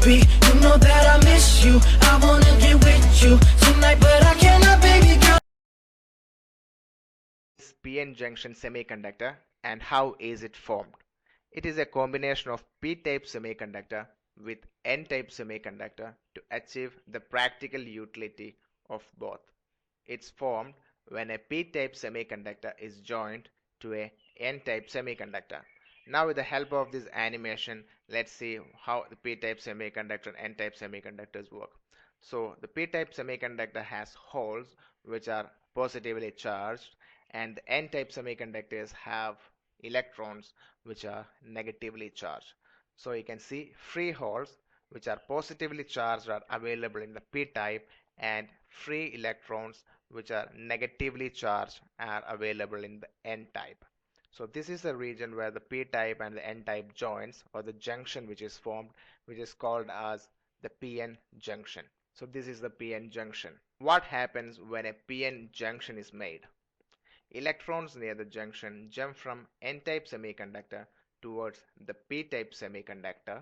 baby. You know that I miss you. I wanna get with you tonight, but I cannot, baby girl. PN junction semiconductor and how is it formed? It is a combination of p-type semiconductor with n-type semiconductor to achieve the practical utility of both. It's formed when a p-type semiconductor is joined to a n-type semiconductor. Now with the help of this animation, let's see how the p-type semiconductor and n-type semiconductors work. So the p-type semiconductor has holes which are positively charged, and the n-type semiconductors have electrons which are negatively charged. So you can see free holes which are positively charged are available in the p-type, and free electrons which are negatively charged are available in the n-type. So this is the region where the p-type and the n-type joins, or the junction which is formed, which is called as the PN junction. So this is the PN junction. What happens when a PN junction is made? Electrons near the junction jump from n-type semiconductor towards the p-type semiconductor,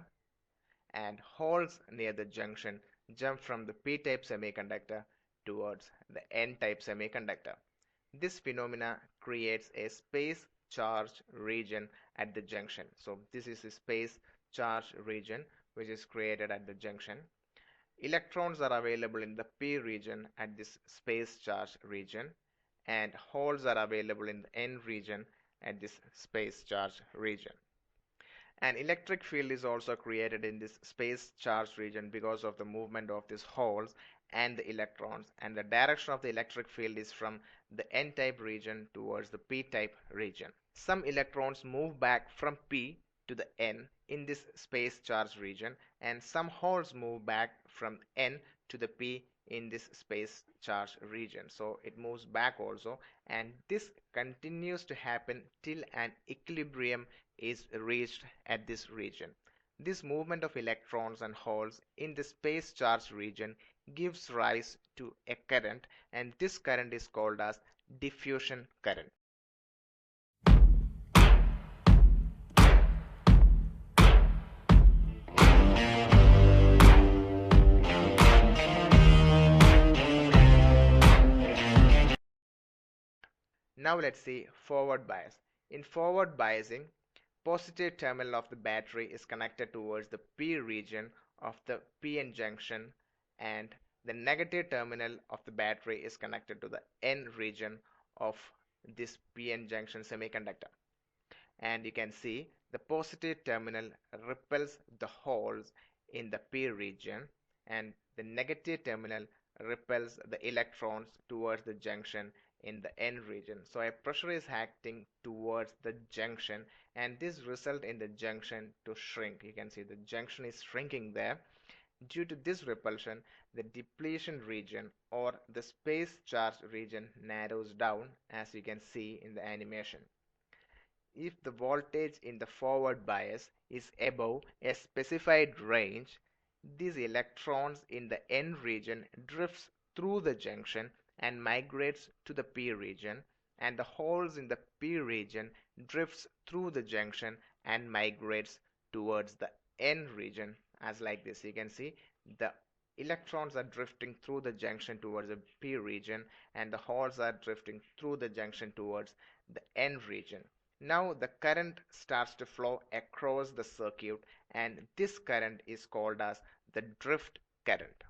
and holes near the junction jump from the p-type semiconductor towards the n-type semiconductor. This phenomena creates a space charged region at the junction. So this is a space charged region which is created at the junction. Electrons are available in the p region at this space charged region, and holes are available in the n region at this space charged region. An electric field is also created in this space charged region because of the movement of these holes and the electrons, and the direction of the electric field is from the n-type region towards the p-type region. Some electrons move back from p to the n in this space charged region, and some holes move back from n to the p in this space charged region. So it moves back also, and this continues to happen till an equilibrium is reached at this region. This movement of electrons and holes in the space charged region gives rise to a current, and this current is called as diffusion current. Now let's see forward bias. In forward biasing, positive terminal of the battery is connected towards the P region of the PN junction, and the negative terminal of the battery is connected to the N region of this PN junction semiconductor. And you can see the positive terminal repels the holes in the P region, and the negative terminal repels the electrons towards the junction in the N region. So a pressure is acting towards the junction, and this results in the junction to shrink. You can see the junction is shrinking there. Due to this repulsion, the depletion region or the space charge region narrows down, as you can see in the animation. If the voltage in the forward bias is above a specified range, these electrons in the N region drifts through the junction and migrates to the P region, and the holes in the P region drifts through the junction and migrates towards the N region, as like this. You can see the electrons are drifting through the junction towards the P region, and the holes are drifting through the junction towards the N region. Now the current starts to flow across the circuit, and this current is called as the drift current.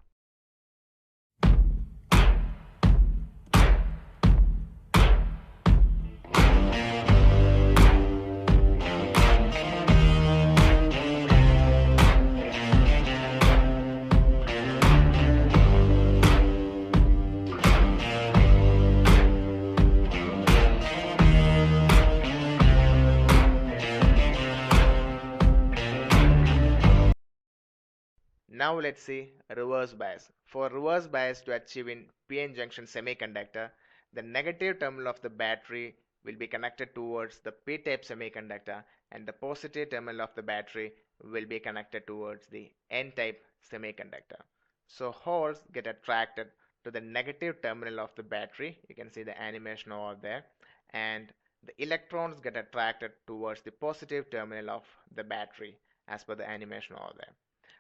Now let's see reverse bias. For reverse bias to achieve in PN junction semiconductor, the negative terminal of the battery will be connected towards the P-type semiconductor, and the positive terminal of the battery will be connected towards the N-type semiconductor. So holes get attracted to the negative terminal of the battery. You can see the animation over there, and the electrons get attracted towards the positive terminal of the battery as per the animation over there.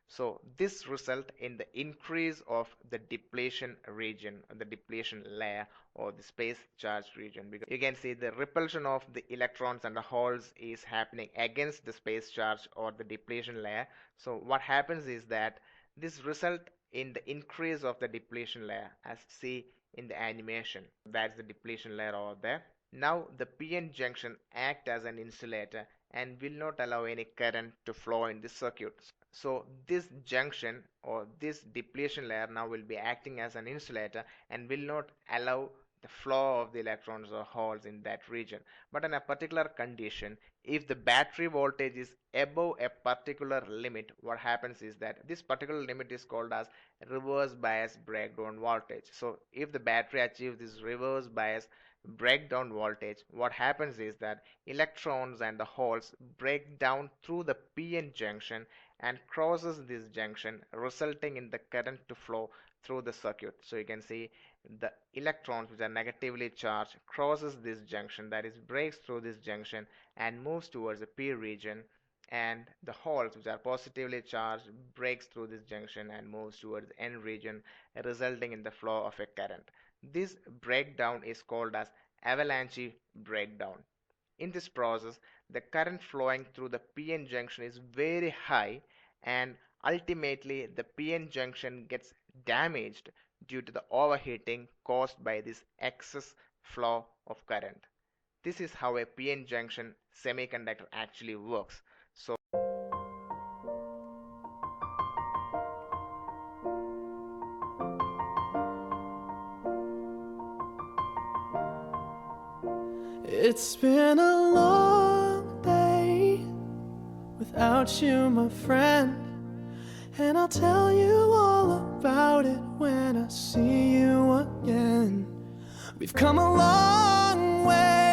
So this result in the increase of the depletion region, the depletion layer, or the space charge region, because you can see the repulsion of the electrons and the holes is happening against the space charge or the depletion layer. So what happens is that this result in the increase of the depletion layer, as see in the animation. That's the depletion layer over there. Now the PN junction act as an insulator and will not allow any current to flow in the circuit. So this junction or this depletion layer now will be acting as an insulator and will not allow the flow of the electrons or holes in that region. But in a particular condition, if the battery voltage is above a particular limit, what happens is that this particular limit is called as reverse bias breakdown voltage. So if the battery achieves this reverse bias breakdown voltage, what happens is that electrons and the holes break down through the PN junction and crosses this junction, resulting in the current to flow through the circuit. So you can see the electrons which are negatively charged crosses this junction, that is breaks through this junction and moves towards the P region, and the holes which are positively charged breaks through this junction and moves towards the N region, resulting in the flow of a current. This breakdown is called as avalanche breakdown. In this process, the current flowing through the PN junction is very high, and ultimately the PN junction gets damaged due to the overheating caused by this excess flow of current. This is how a PN junction semiconductor actually works. So it's been a long day without you, my friend, and I'll tell you all about it when I see you again. We've come a long way